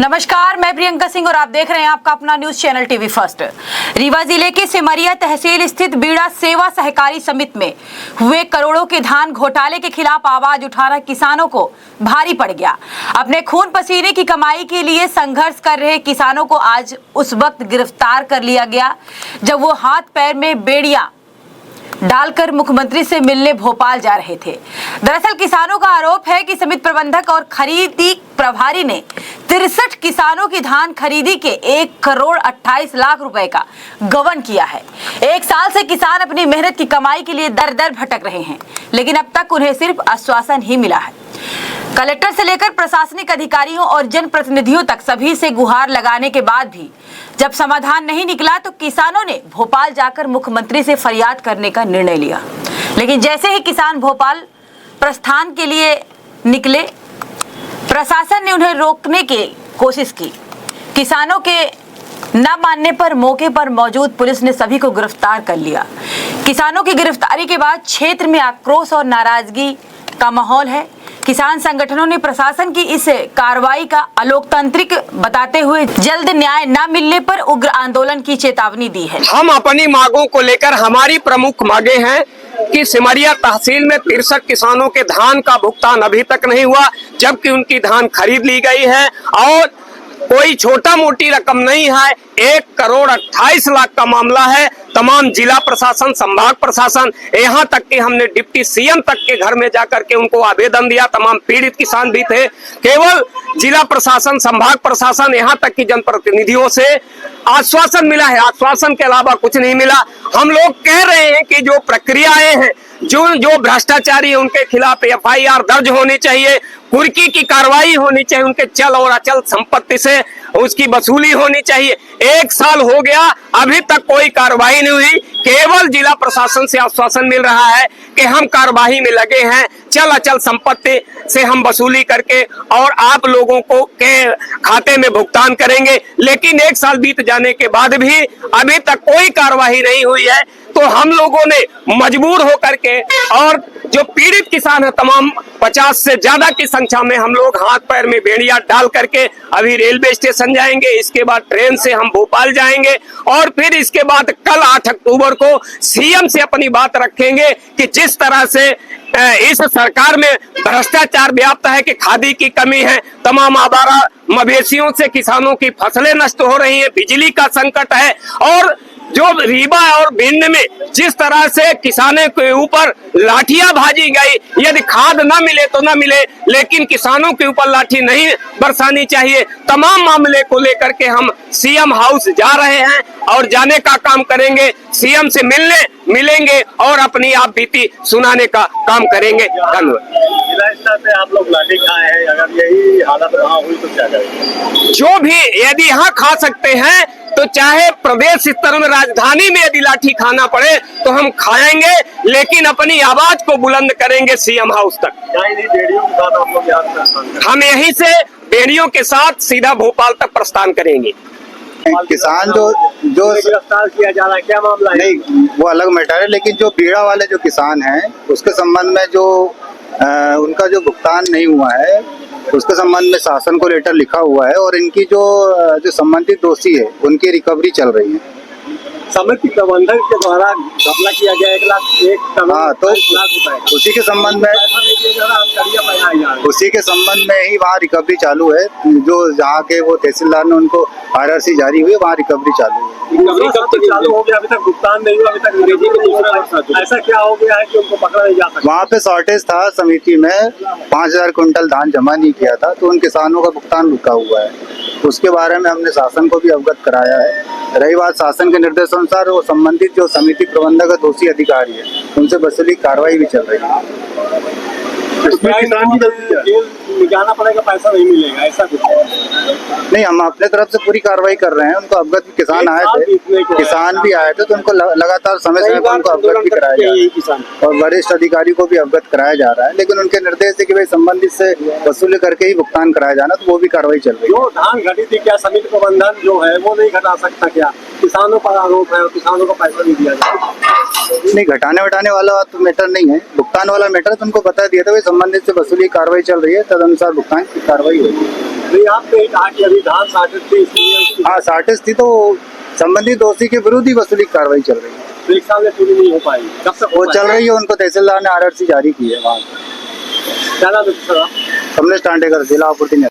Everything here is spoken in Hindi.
नमस्कार, मैं प्रियंका सिंह और आप देख रहे हैं आपका अपना news channel TV first. Rewa जिले के सिमरिया तहसील स्थित बीड़ा सेवा सहकारी समिति में हुए करोड़ों के धान घोटाले के खिलाफ आवाज उठाना किसानों को भारी पड़ गया। अपने खून पसीने की कमाई के लिए संघर्ष कर रहे किसानों को आज उस वक्त गिरफ्तार कर लिया गया जब वो हाथ पैर में बेड़ियां डालकर मुख्यमंत्री से मिलने भोपाल जा रहे थे। दरअसल किसानों का आरोप है कि समिति प्रबंधक और खरीदी प्रभारी ने 63 किसानों की धान खरीदी के 1,28,00,000 रुपए का गबन किया है। एक साल से किसान अपनी मेहनत की कमाई के लिए दर दर भटक रहे हैं, लेकिन अब तक उन्हें सिर्फ आश्वासन ही मिला है। कलेक्टर से लेकर प्रशासनिक अधिकारियों और जनप्रतिनिधियों तक सभी से गुहार लगाने के बाद भी जब समाधान नहीं निकला तो किसानों ने भोपाल जाकर मुख्यमंत्री से फरियाद करने का निर्णय लिया। लेकिन जैसे ही किसान भोपाल प्रस्थान के लिए निकले, प्रशासन ने उन्हें रोकने की कोशिश की। किसानों के न मानने पर मौके पर मौजूद पुलिस ने सभी को गिरफ्तार कर लिया। किसानों की गिरफ्तारी के बाद क्षेत्र में आक्रोश और नाराजगी का माहौल है। किसान संगठनों ने प्रशासन की इस कार्रवाई का अलोकतांत्रिक बताते हुए जल्द न्याय न मिलने पर उग्र आंदोलन की चेतावनी दी है। हम अपनी मांगों को लेकर हमारी प्रमुख मांगे हैं कि सिमरिया तहसील में 63 किसानों के धान का भुगतान अभी तक नहीं हुआ, जबकि उनकी धान खरीद ली गई है और कोई छोटा मोटी रकम नहीं है। 1,28,00,000 का मामला है। तमाम जिला प्रशासन, संभाग प्रशासन, यहाँ तक कि हमने डिप्टी सीएम तक के घर में जाकर के उनको आवेदन दिया। तमाम पीड़ित किसान भी थे। केवल जिला प्रशासन, संभाग प्रशासन, यहाँ तक कि जनप्रतिनिधियों से आश्वासन मिला है। आश्वासन के अलावा कुछ नहीं मिला। हम लोग कह रहे हैं कि जो प्रक्रियाएं हैं, जो भ्रष्टाचारी है, उनके खिलाफ FIR दर्ज होनी चाहिए, कुर्की की कार्रवाई होनी चाहिए, उनके चल और अचल संपत्ति से उसकी वसूली होनी चाहिए। 1 साल हो गया, अभी तक कोई कार्रवाई नहीं हुई। केवल जिला प्रशासन से आश्वासन मिल रहा है कि हम कार्रवाई में लगे हैं, चल अचल संपत्ति से हम वसूली करके और आप लोगों को के खाते में भुगतान करेंगे। लेकिन 1 साल बीत जाने के बाद भी अभी तक कोई कार्रवाई नहीं हुई है। तो हम लोगों ने मजबूर होकर के और जो पीड़ित किसान है, तमाम 50 से ज्यादा की संख्या में, हम लोग हाथ पैर में बेड़ियां डाल करके अभी रेलवे स्टेशन जाएंगे। इसके बाद ट्रेन से हम भोपाल जाएंगे और फिर इसके बाद कल 8 अक्टूबर को सीएम से अपनी बात रखेंगे कि जिस तरह से इस सरकार में भ्रष्टाचार व्याप्त है, कि खादी की कमी है, तमाम आवारा मवेशियों से किसानों की फसलें नष्ट हो रही है, बिजली का संकट है और जो रीवा और भिंड में जिस तरह से किसानों के ऊपर लाठियां भाजी गई, यदि खाद न मिले तो न मिले, लेकिन किसानों के ऊपर लाठी नहीं बरसानी चाहिए। तमाम मामले को लेकर के हम सीएम हाउस जा रहे हैं और जाने का काम करेंगे। सीएम से मिलेंगे और अपनी आप बीती सुनाने का काम करेंगे। धन्यवाद। जिला स्तर पे आप लोग लाठी खाए हैं, अगर यही हालत वहाँ हुई तो क्या करेंगे? जो भी यदि यहाँ खा सकते हैं तो चाहे प्रदेश स्तर में, राजधानी में यदि लाठी खाना पड़े तो हम खाएंगे, लेकिन अपनी आवाज को बुलंद करेंगे सीएम हाउस तक। बेड़ियों के साथ आप लोग यहाँ प्रस्थान करेंगे? हम यहीं से बेड़ियों के साथ सीधा भोपाल तक प्रस्थान करेंगे। किसान जो गिरफ्तार किया जा रहा है, क्या मामला है? नहीं, वो अलग मैटर है, लेकिन जो बीड़ा वाले जो किसान हैं उसके संबंध में जो उनका जो भुगतान नहीं हुआ है, उसके संबंध में शासन को लेटर लिखा हुआ है और इनकी जो संबंधित दोषी है उनकी रिकवरी चल रही है। समिति प्रबंधक के द्वारा घपला किया गया 1,01,00,000। हाँ, तो उसी के संबंध में ही वहाँ रिकवरी चालू है। जो जहाँ के वो तहसीलदार ने उनको RRC जारी हुई है, वहाँ रिकवरी चालू है। रिकवरी कब तक चालू हो गया? अभी तक भुगतान नहीं हुआ, अभी तक ऐसा क्या हो गया है कि उनको पकड़ा नहीं जा सकता? वहाँ पे शॉर्टेज था, समिति में 5,000 कुंटल धान जमा नहीं किया था, तो उन किसानों का भुगतान रुका हुआ है। उसके बारे में हमने शासन को भी अवगत कराया है। रही बात शासन के निर्देशानुसार, वो संबंधित जो समिति प्रबंधक दोषी अधिकारी है उनसे वसूली कार्रवाई भी चल रही है। इसमें किसान की जेल जाना पड़ेगा, पैसा नहीं मिलेगा, ऐसा कुछ नहीं। हम अपने तरफ से पूरी कार्रवाई कर रहे हैं। उनको अवगत भी, किसान आए थे, किसान भी आए थे, तो उनको लगातार समय समय पर उनको अवगत भी कराया जा रहा है और वरिष्ठ अधिकारी को भी अवगत कराया जा रहा है। लेकिन उनके निर्देश है कि भाई संबंधित से वसूली करके ही भुगतान कराया जाना, तो वो भी कार्रवाई चल रही है। जो धान घटी थी, क्या समिति प्रबंधन जो है वो नहीं घटा सकता? क्या किसानों पर आरोप है और किसानों को पैसा नहीं दिया जाता? नहीं, घटाने वाला तो मैटर नहीं है, भुगतान वाला मैटर। तो उनको बता दिया था, संबंधित से वसूली कार्रवाई चल रही है, तदनुसार भुगतान की कार्रवाई होगी। नहीं, आपने कहा कि अभी धान शार्टेज थी इसलिए हाँ शार्टेज थी, तो संबंधित दोषी के विरुद्ध ही वसूली की कार्रवाई चल रही है। तो एक साल में पूरी नहीं हो पाई, कब तक वो चल रही है, उनको तहसीलदार ने RRC जारी की है वहाँ। क्या नाम है सर आप? कमलेश टांडेकर, जिला आपूर्ति